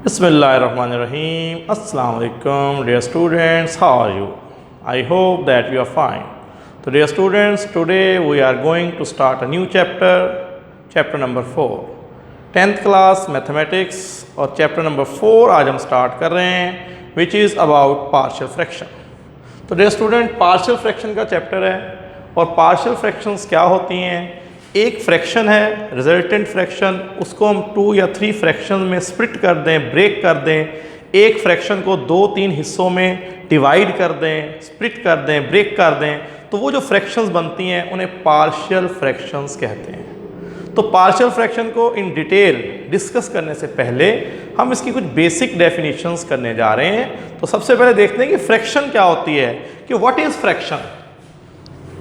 Bismillahirrahmanirrahim. Assalamu alaikum, dear students. How are you? I hope that you are fine. So, dear students, today we are going to start a new chapter, chapter number 4, 10th class mathematics और chapter number 4 आज हम start कर रहे हैं, which is about partial fraction. तो dear student, partial fraction का chapter है और partial fractions क्या होती हैं? एक फ्रैक्शन है रिजल्टेंट फ्रैक्शन, उसको हम 2 या 3 फ्रैक्शन में स्प्लिट कर दें, ब्रेक कर दें, एक फ्रैक्शन को 2-3 हिस्सों में डिवाइड कर दें, स्प्लिट कर दें, ब्रेक कर दें, तो वो जो फ्रैक्शंस बनती हैं उन्हें पार्शियल फ्रैक्शंस कहते हैं। तो पार्शियल फ्रैक्शन को इन डिटेल डिस्कस करने से पहले हम इसकी कुछ बेसिक डेफिनेशंस करने जा रहे हैं। तो सबसे पहले देखते हैं कि फ्रैक्शन क्या होती है, कि what is fraction.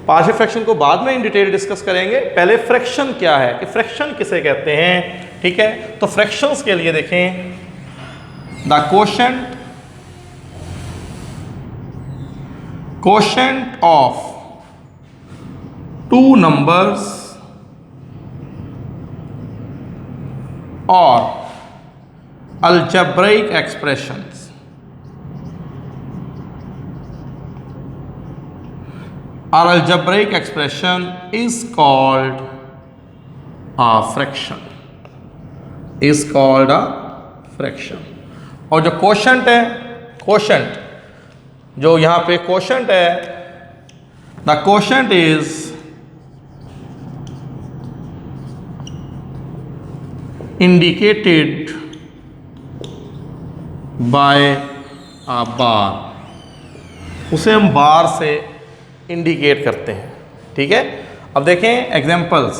Partial fraction को बाद में इन डिटेल डिस्कस करेंगे, पहले फ्रैक्शन क्या है, कि फ्रैक्शन किसे कहते हैं। ठीक है, तो फ्रैक्शंस के लिए देखें, द कोशेंट ऑफ 2 नंबर्स और algebraic expressions or algebraic expression is called a fraction, और जो कोशेंट है, कोशेंट जो यहाँ पे कोशेंट है, the quotient is indicated by a bar, उसे हम बार से इंडिकेट करते हैं। ठीक है, अब देखें एग्जांपल्स।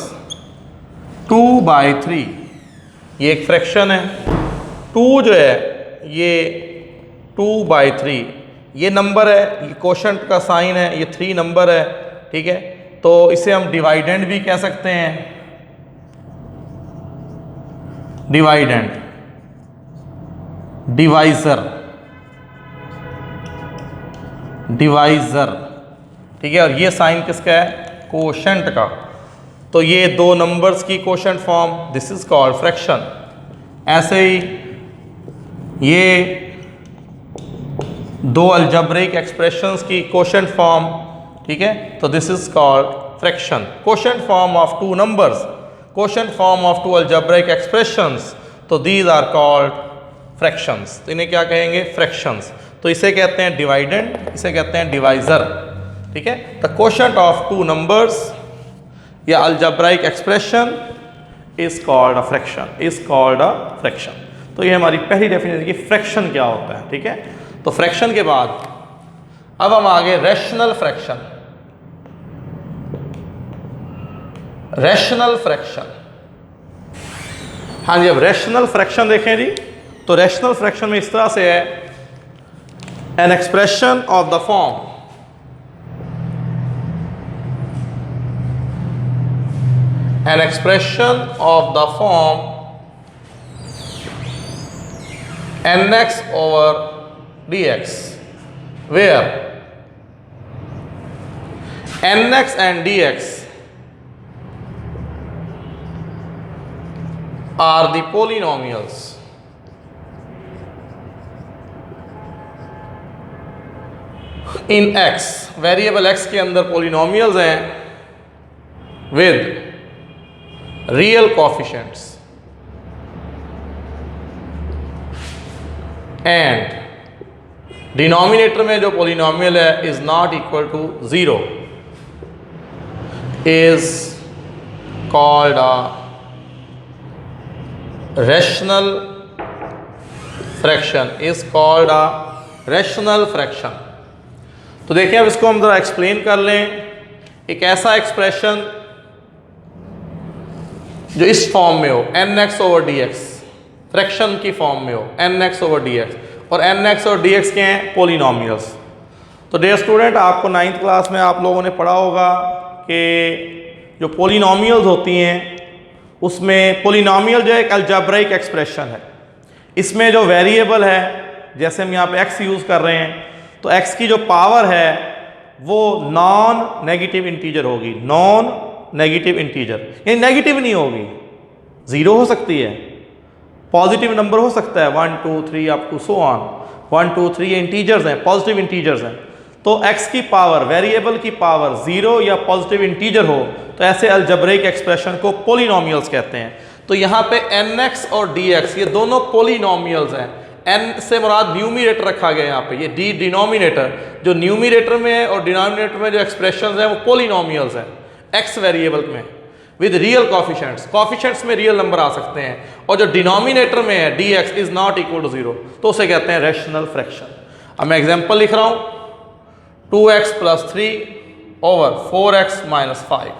2/3 ये एक फ्रैक्शन है। 2 जो है ये 2/3 ये नंबर है, ये कोशेंट का साइन है, ये 3 नंबर है। ठीक है, तो इसे हम डिवाइडेंड भी कह सकते हैं, डिवाइडेंड, डिवाइजर। ठीक है, और ये साइन किसका है, कोशेंट का। तो ये 2 नंबर्स की quotient form, this is called fraction. ऐसे ही ये 2 अलजेब्रिक एक्सप्रेशंस की कोशेंट फॉर्म, ठीक है, तो this is called fraction. Quotient form of 2 numbers, quotient form of 2 algebraic expressions, तो दीज आर कॉल्ड फ्रैक्शंस। तो इन्हें क्या कहेंगे, फ्रैक्शंस। तो इसे कहते हैं डिवाइडेंड, इसे कहते हैं डिवाइजर। ठीक है, द कोशेंट ऑफ 2 नंबर्स या algebraic expression is called a fraction, is called a fraction. तो ये हमारी पहली डेफिनेशन की फ्रैक्शन क्या होता है। ठीक है, तो फ्रैक्शन के बाद अब हम आगे रैशनल फ्रैक्शन, रैशनल फ्रैक्शन। हाँ जी, अब रैशनल फ्रैक्शन देखें जी, तो रैशनल फ्रैक्शन में इस तरह से है, an expression of the form an expression of the form nx over dx, where nx and dx are the polynomials in x, variable x के अंदर पोलिनोमियल्स हैं with real coefficients and denominator में जो पोलिनोमियल है is not equal to 0, is called a rational fraction, is called a rational fraction. तो देखिए, अब इसको हम जरा एक्सप्लेन कर लें। एक ऐसा एक्सप्रेशन जो इस फॉर्म में हो, nx over dx, फ्रैक्शन की फॉर्म में हो, nx over dx, और nx और dx के हैं पोलिनोमियल्स। तो डियर स्टूडेंट, आपको 9th क्लास में आप लोगों ने पढ़ा होगा कि जो पोलिनोमियल्स होती हैं उसमें पोलिनोमियल जो एक अलजेब्रिक एक्सप्रेशन है, इसमें जो वेरिएबल है, जैसे हम यहाँ पे x यूज़ कर रहे हैं, तो x की जो पावर है वो नॉन नेगेटिव इंटीजर होगी, नॉन नेगेटिव इंटीजर, यानी नेगेटिव नहीं होगी, 0 हो सकती है, पॉजिटिव नंबर हो सकता है 1 2 3 अप टू सो ऑन, 1 2 3 ये इंटीजर्स हैं, पॉजिटिव इंटीजर्स हैं। तो x की पावर, वेरिएबल की पावर 0 या पॉजिटिव इंटीजर हो तो ऐसे अलजेब्रिक एक्सप्रेशन को पोलिनोमियल्स कहते हैं। तो यहाँ पे nx और dx ये दोनों पोलिनोमियल्स हैं। n से मुराद न्यूमिनेटर रखा गया है यहाँ पे, ये d डिनोमिनेटर, जो न्यूमिनेटर में है और डिनोमिनेटर में जो एक्सप्रेशन हैं वो पोलिनोमियल्स हैं x वेरिएबल में विद रियल कॉफिशेंट्स। कॉफिशेंट्स में रियल नंबर आ सकते हैं, और जो डिनोमिनेटर में है dx is not equal to 0 तो उसे कहते हैं रैशनल फ्रैक्शन। अब मैं एग्जांपल लिख रहा हूँ 2x + 3 ओवर 4x - 5।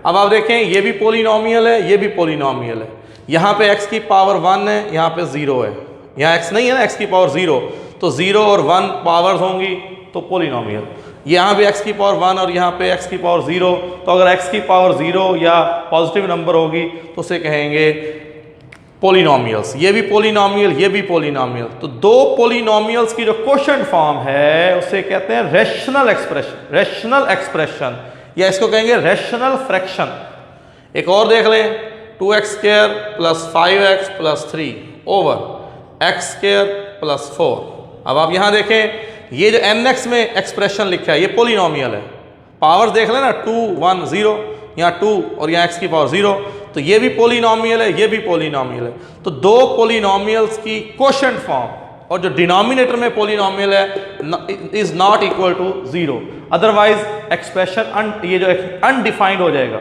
अब आप देखें ये भी पोलिनोमियल है, ये भी पोलिनोमियल है। यहाँ पे x की पावर 1 है, यहाँ पे 0 है, यहाँ x नहीं है ना, x की पावर 0, तो 0 और 1 पावर्स होंगी तो पोलिनोमियल। यहाँ पे x की पावर 1 और यहाँ पे x की पावर 0, तो अगर x की पावर 0 या पॉजिटिव नंबर होगी तो उसे कहेंगे पोलिनोमियल्स। ये भी पोलिनोमियल, ये भी पोलिनोमियल। तो दो पोलिनोमियल्स की जो क्वोशंट फॉर्म है उसे कहते हैं रैशनल एक्सप्रेशन, रैशनल एक्सप्रेशन, या इसको कहेंगे रैशनल फ्रैक्शन। एक और देख लें 2x² + 5x + 3 ओवर x² + 4। अब आप यहाँ देखें ये जो nx में एक्सप्रेशन लिखा है ये पोलिनोमियल है। पावर्स देख लें ना, 2 1 0, यहाँ 2 और यहाँ x की पावर 0, तो ये भी पोलिनोमियल है, ये भी पोलिनोमियल है। तो दो पोलिनोमियल्स की क्वोशंट फॉर्म और जो डिनोमिनेटर में पोलिनोमियल है is not equal to 0, otherwise expression ये जो अनडिफाइंड हो जाएगा,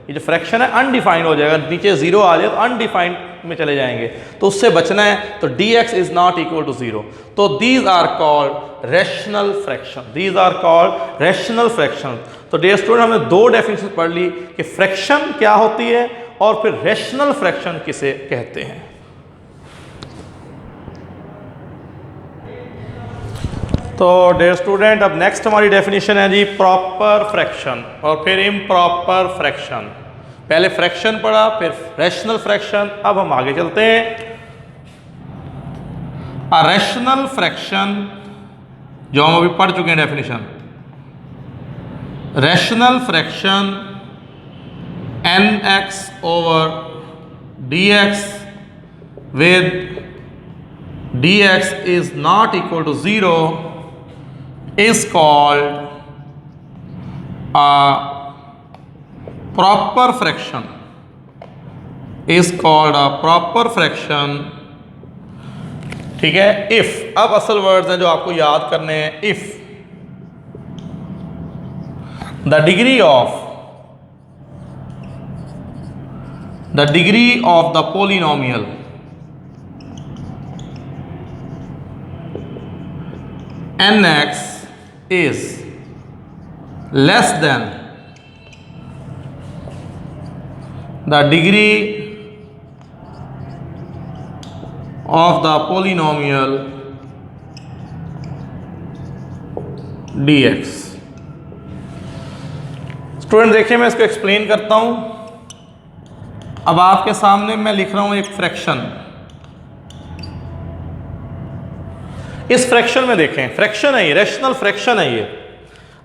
ये जो फ्रैक्शन है अनडिफाइंड हो जाएगा, नीचे 0 आ जाए तो अनडिफाइंड में चले जाएंगे। तो उससे बचना है तो dx is not equal to 0। तो these are called rational fraction, these are called rational fraction. तो डियर स्टूडेंट हमने दो डेफिनेशन पढ़ ली कि फ्रैक्शन क्या होती है और फिर रैशनल फ्रैक्शन किसे कहते हैं। तो डियर स्टूडेंट अब नेक्स्ट हमारी डेफिनेशन है जी प्रॉपर फ्रैक्शन और फिर इम्प्रॉपर फ्रैक्शन। पहले फ्रैक्शन पढ़ा, फिर रैशनल फ्रैक्शन, अब हम आगे चलते हैं। अ रैशनल फ्रैक्शन जो हम अभी पढ़ चुके हैं definition, rational fraction nx over dx with dx is not equal to 0 is called a proper fraction, is called a proper fraction। ठीक है, if, अब असल वर्ड्स हैं जो आपको याद करने हैं। if the degree of the polynomial nx is less than the degree of the polynomial dx। Student देखिए मैं इसको एक्सप्लेन करता हूं। अब आपके सामने मैं लिख रहा हूं एक फ्रैक्शन। इस फ्रैक्शन में देखें, फ्रैक्शन है ये, रैशनल फ्रैक्शन है ये।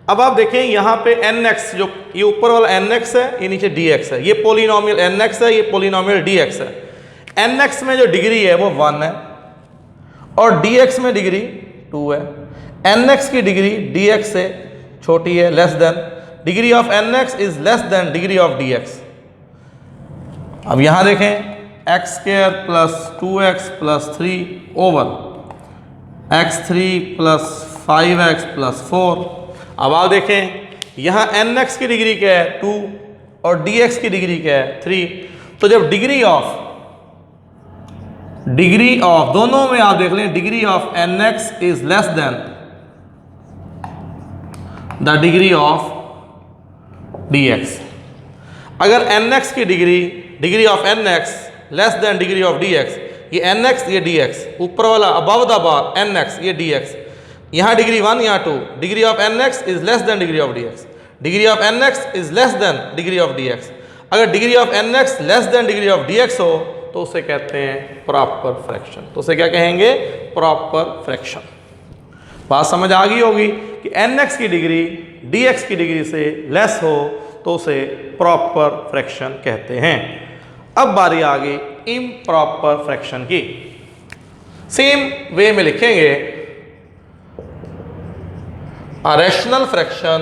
अब आप देखें यहाँ पे nx, जो ये ऊपर वाला nx है, ये नीचे dx है, ये पोलिनोमियल nx है, ये पोलिनोमियल dx है। nx में जो डिग्री है वो 1 है और dx में डिग्री 2 है। nx की डिग्री dx से छोटी है, less than, degree of nx is less than degree of dx। अब यहाँ देखें x² + 2x + 3 over x3 + 5x + 4। अब आप देखें यहाँ nx की डिग्री क्या है 2 और dx की डिग्री क्या है 3। तो जब डिग्री ऑफ दोनों में आप देख लें, degree of nx is less than the degree of dx। अगर nx की degree of nx less than degree of dx, ये nx ये dx, ऊपर वाला अबव द बार nx ये dx, यहाँ डिग्री 1 यहाँ 2, degree of nx is less than degree of dx, degree of nx is less than degree of dx। अगर degree of nx less than degree of dx हो तो उसे कहते हैं proper fraction. तो उसे क्या कहेंगे, प्रॉपर फ्रैक्शन। बात समझ आ गई होगी कि nx की डिग्री dx की डिग्री से लेस हो तो उसे प्रॉपर फ्रैक्शन कहते हैं। अब बारी आ गई इम्प्रॉपर फ्रैक्शन की। सेम वे में लिखेंगे अ rational fraction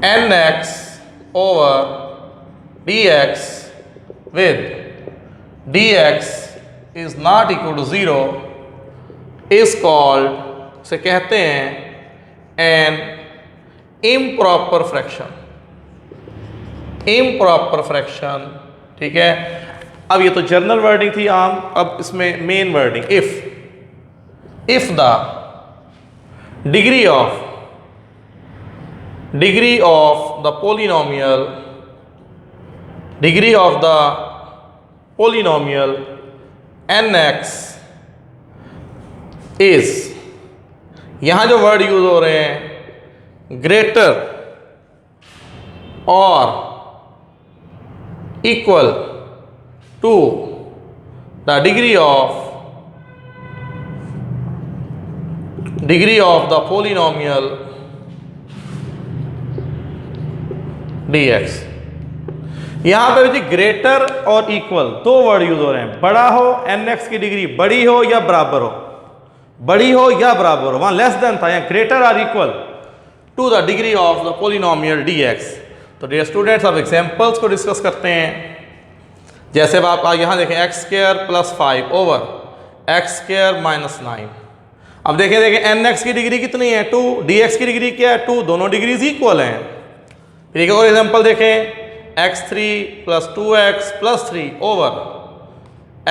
nx over dx with dx is not equal to 0 is called, से कहते हैं an improper fraction। improper fraction, ठीक है। अब ये तो जनरल वर्डिंग थी आम, अब इसमें main wording if the degree of the polynomial nx is, यहां जो वर्ड यूज हो रहे हैं ग्रेटर और equal to the degree of the polynomial dx। यहां पर जी ग्रेटर और इक्वल दो वर्ड यूज हो रहे हैं। बड़ा हो nx की डिग्री बड़ी हो या बराबर हो, बड़ी हो या बराबर हो, वहां लेस देन था, यहाँ ग्रेटर और equal to the degree of the polynomial dx। तो डियर स्टूडेंट्स अब एग्जांपल्स को डिस्कस करते हैं। जैसे अब आप यहां देखें x square plus 5 over x square minus 9। अब देखें nx की डिग्री कितनी है 2, dx की डिग्री क्या है 2, दोनों डिग्रीज इक्वल हैं। फिर एक और एग्जांपल देखें x3 plus 2x plus 3 over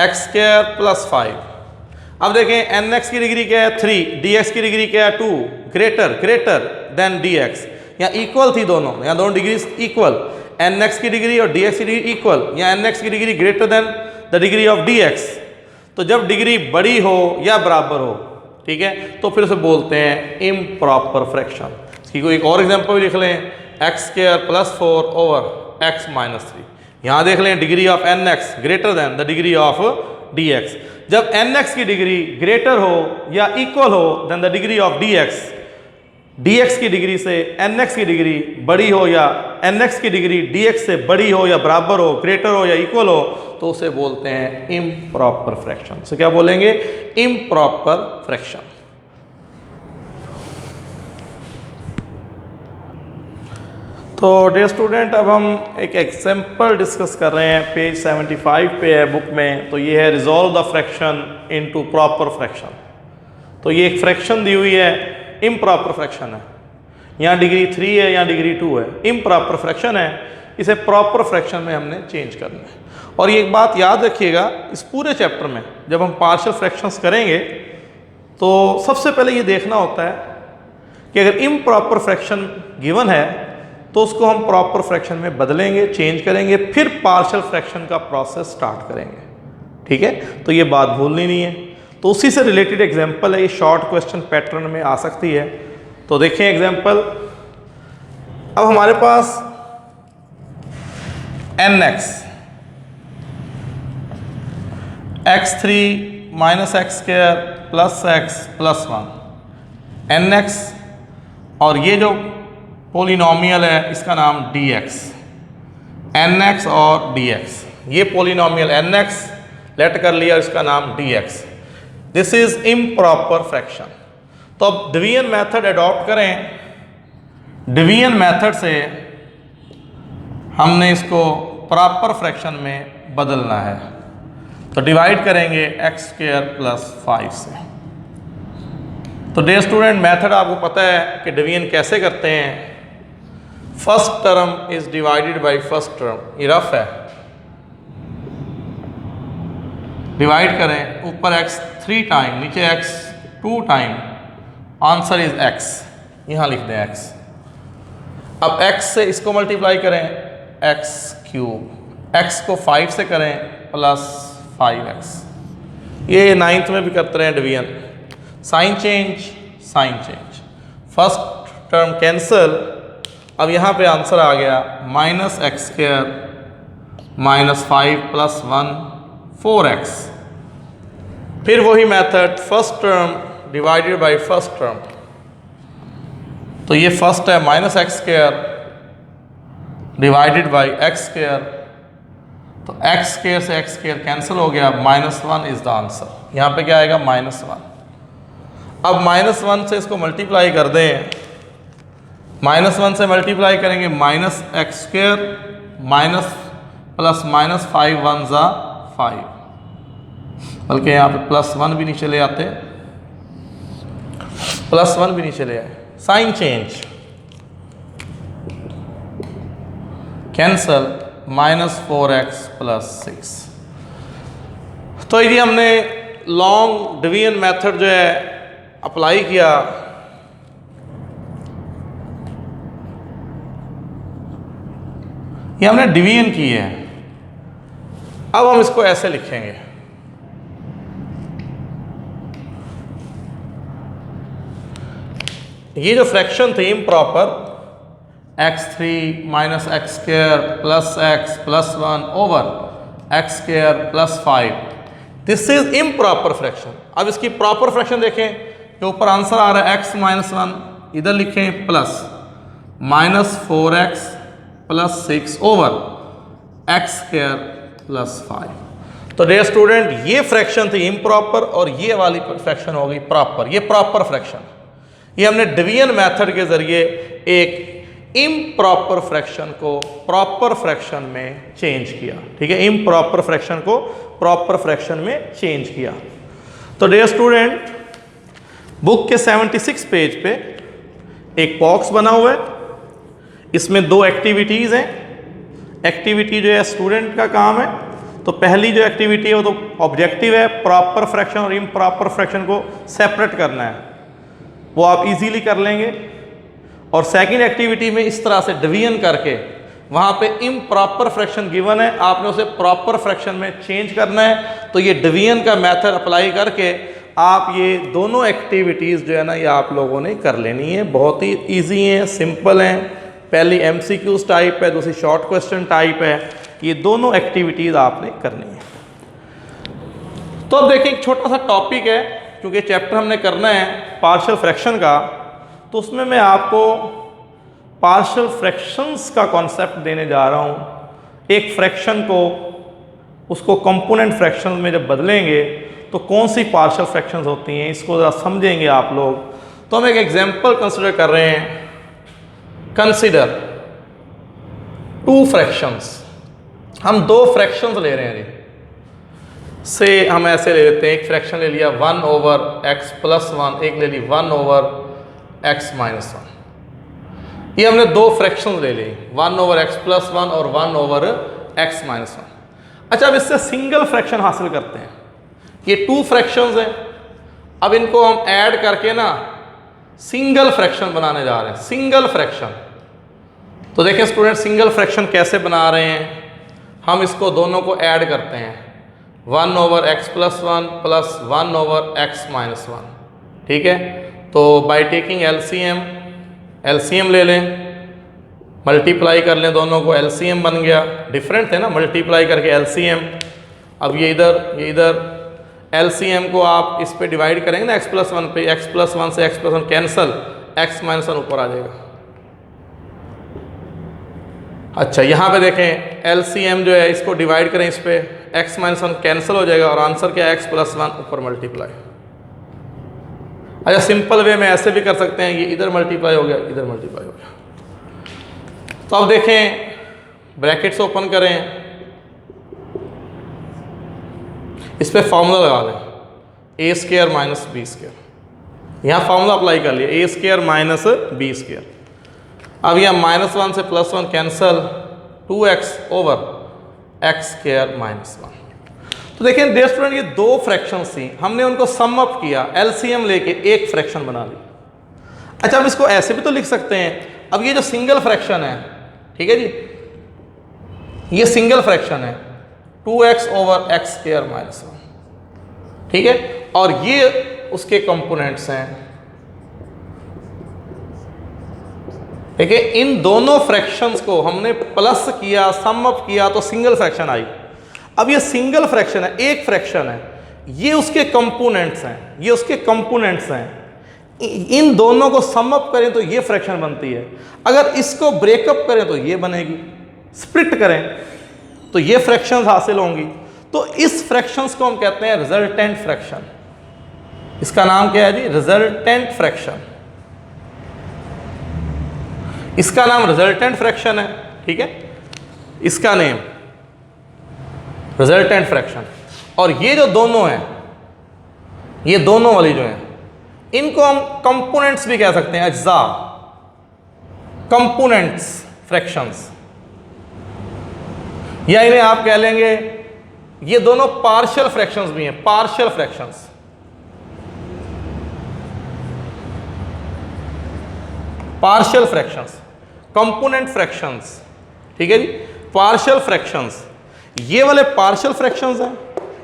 x square plus 5। अब देखें nx की डिग्री क्या है 3, dx की डिग्री क्या है 2, ग्रेटर देन dx। यहाँ इक्वल थी दोनों, यहाँ दोनों डिग्री इक्वल, nx की डिग्री और dx की डिग्री इक्वल, यहाँ nx की degree greater than the degree of dx। तो जब डिग्री बड़ी हो या बराबर हो, ठीक है, तो फिर उसे बोलते हैं इम्प्रॉपर फ्रैक्शन। इसकी कोई एक और एग्जांपल भी लिख लें x square plus 4 over x minus 3। यहाँ देख लें degree of nx greater than the degree of dx। जब nx की डिग्री ग्रेटर हो या इक्वल हो than the degree of dx की डिग्री से nx की डिग्री बड़ी हो या nx की डिग्री dx से बड़ी हो या बराबर हो, ग्रेटर हो या इक्वल हो, तो उसे बोलते हैं इम्प्रॉपर फ्रैक्शन। से क्या बोलेंगे? Improper fraction. तो डियर स्टूडेंट अब हम एक एग्जांपल डिस्कस कर रहे हैं, पेज 75 पे है बुक में। तो ये है resolve the fraction into proper fraction. तो ये एक फ्रैक्शन दी हुई है, इम्प्रॉपर फ्रैक्शन है, यहाँ डिग्री 3 है, यहाँ डिग्री 2 है, इम्प्रॉपर फ्रैक्शन है, इसे प्रॉपर फ्रैक्शन में हमने चेंज करना है। और ये एक बात याद रखिएगा, इस पूरे चैप्टर में जब हम पार्शियल फ्रैक्शंस करेंगे तो सबसे पहले ये देखना होता है कि अगर इम्प्रॉपर फ्रैक्शन गिवन है तो उसको हम प्रॉपर फ्रैक्शन में बदलेंगे, चेंज करेंगे, फिर पार्शियल फ्रैक्शन का प्रोसेस स्टार्ट करेंगे। ठीक है, तो ये बात भूलनी नहीं है। तो उसी से रिलेटेड एग्जांपल है, ये शॉर्ट क्वेश्चन पैटर्न में आ सकती है। तो देखें एग्जांपल। अब हमारे पास nx x3 minus x square plus x plus 1 nx, और ये जो पोलिनोमियल है इसका नाम dx, nx और dx, ये पोलिनोमियल nx लेट कर लिया, इसका नाम dx। This is improper fraction. तो अब डिवीजन मेथड अडॉप्ट करें। डिवीजन मेथड से हमने इसको प्रॉपर फ्रैक्शन में बदलना है। तो डिवाइड करेंगे x स्क्वायर प्लस 5 से। तो डियर स्टूडेंट मेथड आपको पता है कि डिवीजन कैसे करते हैं। First term is divided by first term, ये रफ है। डिवाइड करें, ऊपर x 3 टाइम, नीचे x 2 time, answer is x, यहां लिख दें x। अब x से इसको मल्टीप्लाई करें, x क्यूब, x को 5 से करें प्लस 5x। ये 9th में भी करते रहे division. Sign change, sign change, first term cancel. अब यहाँ पे आंसर आ गया minus x square minus 5 plus 1 4x। फिर वही method, first term divided by first term. तो ये फर्स्ट है minus x square divided by x square, तो एक्स स्क्वायर से एक्स स्क्वायर कैंसिल हो गया, -1 इज द आंसर। यहाँ पे क्या आएगा -1। अब -1 से इसको मल्टीप्लाई कर दें, -1 से मल्टीप्लाई करेंगे -x² माइनस प्लस -5 1 ज़ा 5, बल्कि यहाँ पे +1 भी नहीं चले आते, +1 भी नहीं चले आए, साइन चेंज कैंसल, -4x + 6। तो ये हमने लॉन्ग डिवीजन मेथड जो है अप्लाई किया, ये हमने डिवीजन की है। अब हम इसको ऐसे लिखेंगे, ये जो फ्रैक्शन थी improper, x3 - x² + x + 1 over x² + 5, this is improper fraction. अब इसकी प्रॉपर फ्रैक्शन देखें, जो ऊपर आंसर आ रहा है x - 1, इधर लिखें प्लस -4x + 6 ओवर x² + 5। तो डियर स्टूडेंट, ये फ्रैक्शन थी इम्प्रॉपर और ये वाली फ्रैक्शन हो गई प्रॉपर, ये प्रॉपर फ्रैक्शन। ये हमने डिवीजन मेथड के जरिए एक इम्प्रॉपर फ्रैक्शन को प्रॉपर फ्रैक्शन में चेंज किया। ठीक है, इम्प्रॉपर फ्रैक्शन को प्रॉपर फ्रैक्शन में चेंज किया। तो डियर स्टूडेंट, बुक के 76 पेज पे एक बॉक्स बना हुआ है, इसमें 2 एक्टिविटीज़ हैं। एक्टिविटी जो है स्टूडेंट का काम है, तो पहली जो एक्टिविटी है वो तो ऑब्जेक्टिव है, प्रॉपर फ्रैक्शन और इम्प्रॉपर फ्रैक्शन को सेपरेट करना है, वो आप इजीली कर लेंगे। और सेकंड एक्टिविटी में इस तरह से डिवीजन करके वहाँ पे इम्प्रॉपर फ्रैक्शन गिवन है, आपने उसे प्रॉपर फ्रैक्शन में चेंज करना है। तो ये डिवीजन का मेथड अप्लाई करके आप ये दोनों एक्टिविटीज़ जो है ना, ये आप लोगों ने कर लेनी है। बहुत ही ईजी हैं, सिंपल हैं। पहली MCQs टाइप है, दूसरी शॉर्ट क्वेश्चन टाइप है। ये दोनों एक्टिविटीज़ आपने करनी है। तो अब देखिए, एक छोटा सा टॉपिक है, क्योंकि चैप्टर हमने करना है पार्शियल फ्रैक्शन का, तो उसमें मैं आपको पार्शियल फ्रैक्शंस का कॉन्सेप्ट देने जा रहा हूँ। एक फ्रैक्शन को उसको कंपोनेंट फ्रैक्शन में जब बदलेंगे तो कौन सी पार्शियल फ्रैक्शंस होती हैं, इसको ज़रा समझेंगे आप लोग। तो हम एक एग्जांपल कंसिडर कर रहे हैं। कंसिडर 2 फ्रैक्शंस, हम 2 फ्रैक्शंस ले रहे हैं जी। से हम ऐसे ले लेते हैं, एक फ्रैक्शन ले लिया 1 ओवर x + 1, एक ले ली 1 ओवर x - 1। ये हमने 2 फ्रैक्शंस ले ली, 1 ओवर x + 1 और 1 ओवर x - 1। अच्छा, अब इससे सिंगल फ्रैक्शन हासिल करते हैं। ये 2 फ्रैक्शंस हैं, अब इनको हम ऐड करके ना सिंगल फ्रैक्शन बनाने जा रहे हैं। सिंगल फ्रैक्शन, तो देखें स्टूडेंट, सिंगल फ्रैक्शन कैसे बना रहे हैं। हम इसको दोनों को ऐड करते हैं, 1 over x + 1 plus 1 over x - 1। ठीक है, तो बाय टेकिंग एलसीएम ले लें, मल्टीप्लाई कर लें दोनों को, एलसीएम बन गया। डिफरेंट है ना, मल्टीप्लाई करके एलसीएम। अब ये इधर एलसीएम को आप इस पे डिवाइड करेंगे ना x + 1 पे, x + 1 से x + 1 कैंसल, x - 1 ऊपर आ जाएगा। अच्छा, यहाँ पे देखें एलसीएम जो है, इसको डिवाइड करें इस पे, x - 1 कैंसिल हो जाएगा और आंसर क्या है, x + 1 ऊपर मल्टीप्लाई। अच्छा, सिंपल वे में ऐसे भी कर सकते हैं, ये इधर मल्टीप्लाई हो गया, इधर मल्टीप्लाई हो गया। तो अब देखें, ब्रैकेट्स ओपन करें, इस पे फॉर्मूला लगा लें, a² - b²। यहाँ फॉर्मूला अप्लाई कर लिया, a² - b²। अब यहाँ -1 से +1 कैंसल, 2x ओवर x² - 1। तो देखिए डियर स्टूडेंट, ये 2 फ्रैक्शंस थी, हमने उनको सम अप किया, एलसीएम लेके एक फ्रैक्शन बना ली। अच्छा, अब इसको ऐसे भी तो लिख सकते हैं। अब ये जो सिंगल फ्रैक्शन है, ठीक है जी, ये सिंगल फ्रैक्शन है 2x ओवर x² - 1। ठीक है, और ये उसके कंपोनेंट्स हैं। देखिए, इन दोनों फ्रैक्शंस को हमने प्लस किया, सम अप किया, तो सिंगल फ्रैक्शन आई। अब ये सिंगल फ्रैक्शन है, एक फ्रैक्शन है, ये उसके कंपोनेंट्स हैं, ये उसके कंपोनेंट्स हैं। इन दोनों को सम अप करें तो ये फ्रैक्शन बनती है, अगर इसको ब्रेकअप करें तो ये बनेगी। स्प्लिट करें तो ये फ्रैक्शंस हासिल होंगी। तो इस फ्रैक्शंस को हम कहते हैं रिजल्टेंट फ्रैक्शन। इसका नाम क्या है जी? Resultant fraction. इसका नाम रिजल्टेंट फ्रैक्शन है, ठीक है, इसका नेम रिजल्टेंट फ्रैक्शन। और ये जो दोनों हैं, ये दोनों वाली जो हैं, इनको हम कंपोनेंट्स भी कह सकते हैं, अज्जा, कंपोनेंट्स फ्रैक्शंस, या इन्हें आप कह लेंगे, ये दोनों पार्शियल फ्रैक्शंस भी हैं, partial fractions. Partial fractions, component fractions, ठीक है जी, पार्शियल फ्रैक्शंस। ये वाले पार्शियल फ्रैक्शंस हैं,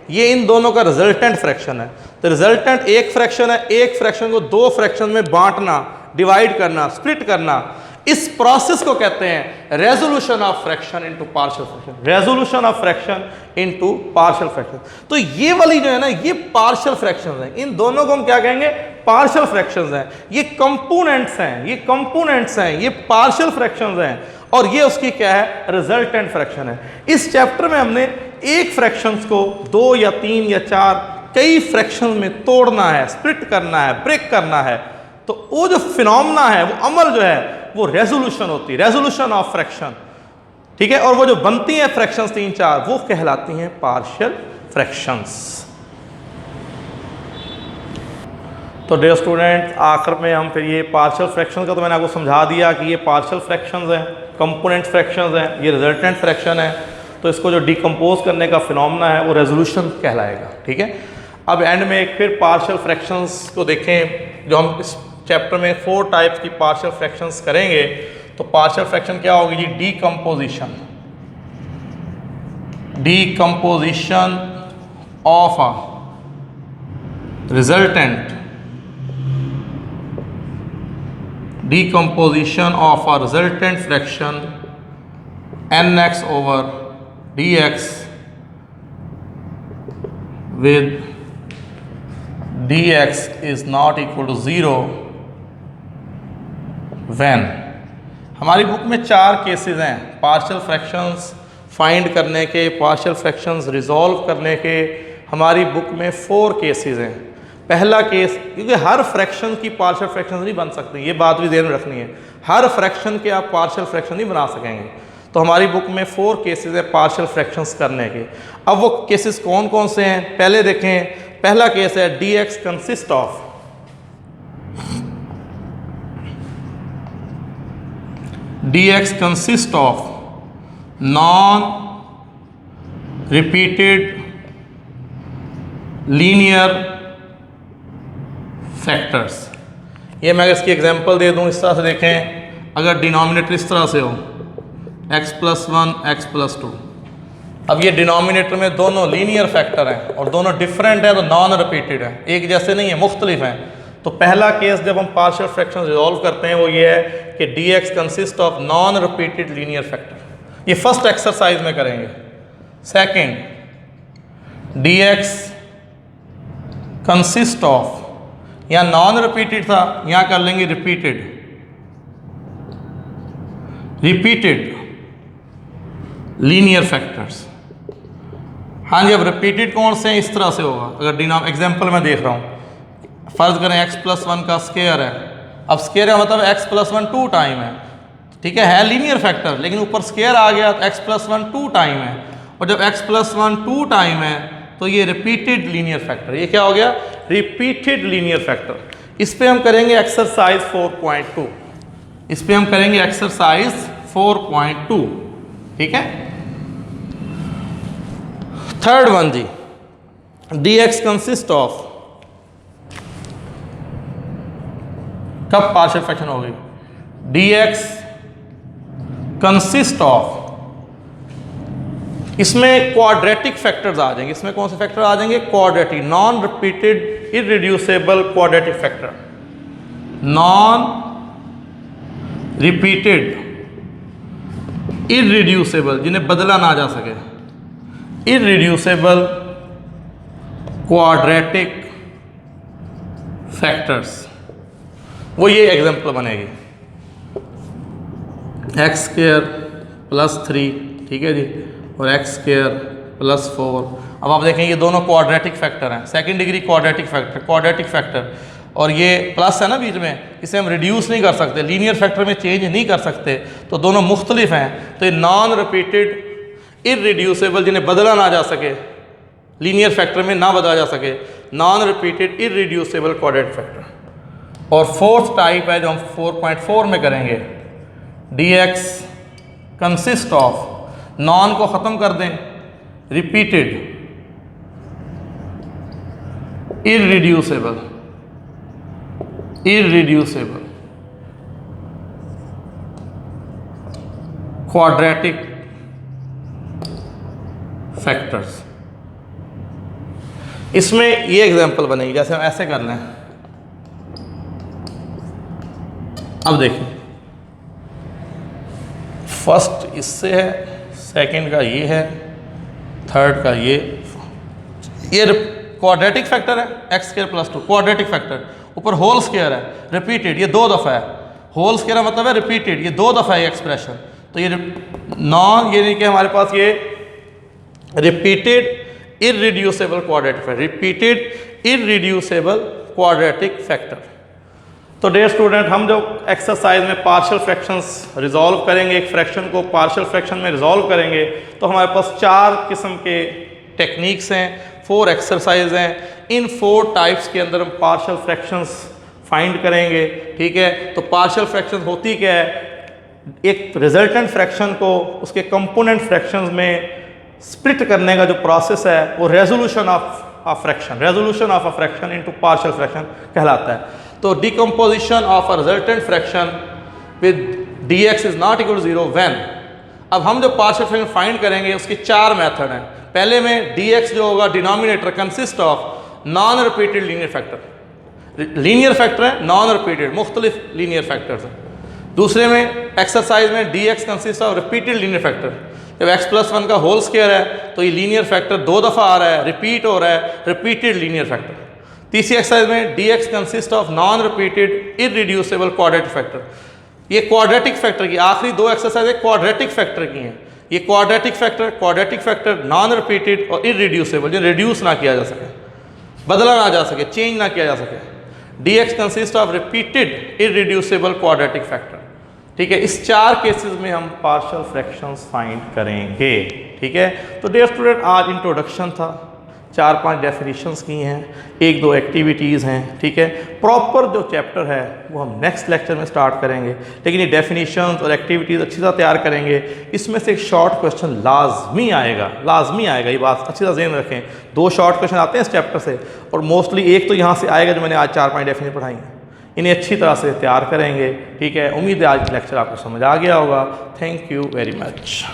ये इन दोनों का रिजल्टेंट फ्रैक्शन है। तो रिजल्टेंट एक फ्रैक्शन है, एक फ्रैक्शन को दो फ्रैक्शन में बांटना, डिवाइड करना, स्प्लिट करना, इस प्रोसेस को कहते हैं resolution of fraction into partial fraction, resolution of fraction into partial fraction. तो ये वाली जो है ना, ये पार्शियल फ्रैक्शंस हैं, इन दोनों को हम क्या कहेंगे? पार्शियल फ्रैक्शंस हैं। ये कंपोनेंट्स हैं, ये कंपोनेंट्स हैं, ये पार्शियल फ्रैक्शंस हैं, और ये उसकी क्या है? रिजल्टेंट फ्रैक्शन है। इस चैप्टर में हमने एक फ्रैक्शंस को 2 या 3 या 4 कई फ्रैक्शंस में तोड़ना है, स्प्लिट करना है, ब्रेक करना है। तो वो जो फिनोमेना है, वो अमल जो है, वो रेजोल्यूशन होती है, रेजोल्यूशन ऑफ फ्रैक्शन, ठीक है। और वो जो बनती हैं फ्रैक्शंस 3-4, वो कहलाती हैं पार्शियल फ्रैक्शंस। तो डियर स्टूडेंट, आखिर में हम फिर ये पार्शियल फ्रैक्शन का तो मैंने आपको समझा दिया कि ये पार्शियल फ्रैक्शंस हैं, कंपोनेंट फ्रैक्शंस हैं, ये रिजल्टेंट फ्रैक्शन है। तो इसको जो डिकम्पोज करने का फिनोमेना है, वो रेजोल्यूशन कहलाएगा, ठीक है। अब एंड में एक फिर पार्शियल फ्रैक्शंस को देखें, जो हम इस चैप्टर में 4 टाइप्स की पार्शियल फ्रैक्शंस करेंगे। तो पार्शियल फ्रैक्शन क्या होगी जी? Decomposition, decomposition of a resultant, decomposition of a resultant fraction nx over dx with dx is not equal to 0 when। हमारी बुक में 4 केसेस हैं पार्शियल फ्रैक्शंस फाइंड करने के, पार्शियल फ्रैक्शंस रिजॉल्व करने के। हमारी बुक में 4 केसेस हैं। पहला केस, क्योंकि हर फ्रैक्शन की पार्शियल फ्रैक्शन नहीं बन सकती, ये बात भी ध्यान में रखनी है, हर फ्रैक्शन के आप पार्शियल फ्रैक्शन नहीं बना सकेंगे। तो हमारी बुक में 4 केसेस है पार्शियल फ्रैक्शंस करने के। अब वो केसेस कौन कौन से हैं, पहले देखें। पहला केस है dx consist of, dx consist of non repeated linear factors. ये मैं इसकी एग्जांपल दे दूं, इस तरह से देखें। अगर डिनोमिनेटर इस तरह से हो x + 1 x + 2, अब ये डिनोमिनेटर में दोनों लीनियर फैक्टर हैं और दोनों डिफरेंट हैं, तो नॉन रिपीटेड है, एक जैसे नहीं है, मुख्तलिफ हैं। तो पहला केस जब हम पार्शियल फ्रैक्शन रिजॉल्व करते हैं, वो ये है कि dx consist of non repeated linear factor. ये फर्स्ट एक्सरसाइज में करेंगे। सेकेंड, dx कंसिस्ट ऑफ, यहाँ नॉन रिपीटेड था, यहाँ कर लेंगे रिपीटेड, रिपीटेड लीनियर फैक्टर्स। हाँ जी, अब रिपीटेड कौन से हैं? इस तरह से होगा। अगर एग्जांपल में देख रहा हूँ, फर्ज करें x + 1 का स्क्वायर है। अब स्क्वायर का मतलब x + 1 2 टाइम है, ठीक है लीनियर फैक्टर, लेकिन ऊपर स्क्वायर आ गया तो x + 1 2 टाइम है। और जब x + 1 2 टाइम है तो ये रिपीटेड लीनियर फैक्टर, ये क्या हो गया? Repeated linear factor. इस पे हम करेंगे एक्सरसाइज 4.2, इस पे हम करेंगे एक्सरसाइज 4.2, ठीक है। थर्ड वन जी, dx कंसिस्ट ऑफ, कब पार्शियल फ्रैक्शन होगी? dx कंसिस्ट ऑफ, इसमें क्वाड्रेटिक फैक्टर्स आ जाएंगे। इसमें कौन से फैक्टर आ जाएंगे? Quadratic, non repeated irreducible quadratic factor, non repeated irreducible, जिन्हें बदला ना जा सके, इररिड्यूसिबल क्वाड्रेटिक फैक्टर्स। वो ये एग्जांपल बनेगी, x² +3, ठीक है जी, और x² +4। अब आप देखें ये दोनों क्वाड्रेटिक फैक्टर हैं, सेकंड डिग्री क्वाड्रेटिक फैक्टर, और ये प्लस है ना बीच में, इसे हम रिड्यूस नहीं कर सकते, लीनियर फैक्टर में चेंज नहीं कर सकते, तो दोनों मुख्तलिफ हैं। तो ये नॉन रिपीटेड इररिड्यूसिबल, जिन्हें बदला ना जा सके, लीनियर फैक्टर में ना बदला जा सके, non repeated irreducible quadratic factor. और फोर्थ टाइप है जो हम 4.4 में करेंगे, dx कंसिस्ट ऑफ, नॉन को ख़त्म कर दें, रिपीटेड इररिड्यूसिबल क्वाड्रेटिक फैक्टर्स। इसमें ये एग्जांपल बनेगी, जैसे हम ऐसे कर लें। अब देखिए, फर्स्ट इससे है, सेकंड का ये है, थर्ड का ये क्वाड्रेटिक फैक्टर है, x² +2 क्वाड्रेटिक फैक्टर, ऊपर होल स्क्वायर है, रिपीटेड, ये 2 दफ़ा है, होल स्क्वायर का मतलब है रिपीटेड, ये 2 दफ़ा है एक्सप्रेशन। तो ये नॉन, ये नहीं कि हमारे पास ये repeated irreducible quadratic factor, repeated irreducible quadratic factor. तो डियर स्टूडेंट, हम जो एक्सरसाइज में पार्शियल फ्रैक्शंस रिजॉल्व करेंगे, एक फ्रैक्शन को पार्शियल फ्रैक्शन में रिजॉल्व करेंगे, तो हमारे पास 4 किस्म के टेक्निक्स हैं, 4 एक्सरसाइज हैं। इन 4 टाइप्स के अंदर हम पार्शियल फ्रैक्शंस फाइंड करेंगे, ठीक है। तो पार्शियल फ्रैक्शंस होती क्या है, एक रिजल्टेंट फ्रैक्शन को उसके कंपोनेंट फ्रैक्शंस में स्प्लिट करने का जो प्रोसेस है वो resolution of a fraction into partial fraction कहलाता है। तो decomposition of a resultant fraction with dx is not equal to 0 when. अब हम जो पार्शियल फ्रैक्शन फाइंड करेंगे उसके 4 मेथड हैं। पहले में dx जो होगा denominator consist of non repeated linear factor, linear factor है नॉन रिपीटेड, मुख्तलिफ लीनियर फैक्टर्स हैं। दूसरे में एक्सरसाइज में dx consist of repeated linear factor, जब x+1 का होल स्क्वायर है तो ये लीनियर फैक्टर 2 दफ़ा आ रहा है, रिपीट हो रहा है, रिपीटेड लीनियर फैक्टर। तीसरी एक्सरसाइज में dx consist of non repeated irreducible quadratic factor. ये क्वाड्रेटिक फैक्टर की आखिरी 2 एक्सरसाइज क्वाड्रेटिक फैक्टर की हैं। ये क्वाड्रेटिक फैक्टर नॉन रिपीटेड और इररिड्यूसिबल, जो रिड्यूस ना किया जा सके, बदला ना जा सके, चेंज ना किया जा सके। dx consist of repeated irreducible quadratic factor, ठीक है। इस 4 केसेस में हम पार्शियल फ्रैक्शंस फाइंड करेंगे, ठीक है। तो डियर स्टूडेंट, आज इंट्रोडक्शन था, 4-5 डेफिनेशंस की हैं, 1-2 एक्टिविटीज़ हैं, ठीक है। प्रॉपर जो चैप्टर है वो हम नेक्स्ट लेक्चर में स्टार्ट करेंगे, लेकिन ये डेफिनेशंस और एक्टिविटीज़ अच्छी तरह तैयार करेंगे। इसमें से एक शॉर्ट क्वेश्चन लाजमी आएगा, ये बात अच्छी तरह ज़हन रखें। 2 शॉर्ट क्वेश्चन आते हैं इस चैप्टर से, और मोस्टली एक तो यहाँ से आएगा जो मैंने आज 4-5 डेफिनेशन पढ़ाई हैं, इन्हें अच्छी तरह से तैयार करेंगे, ठीक है। उम्मीद है आज लेक्चर आपको समझ आ गया होगा। Thank you very much.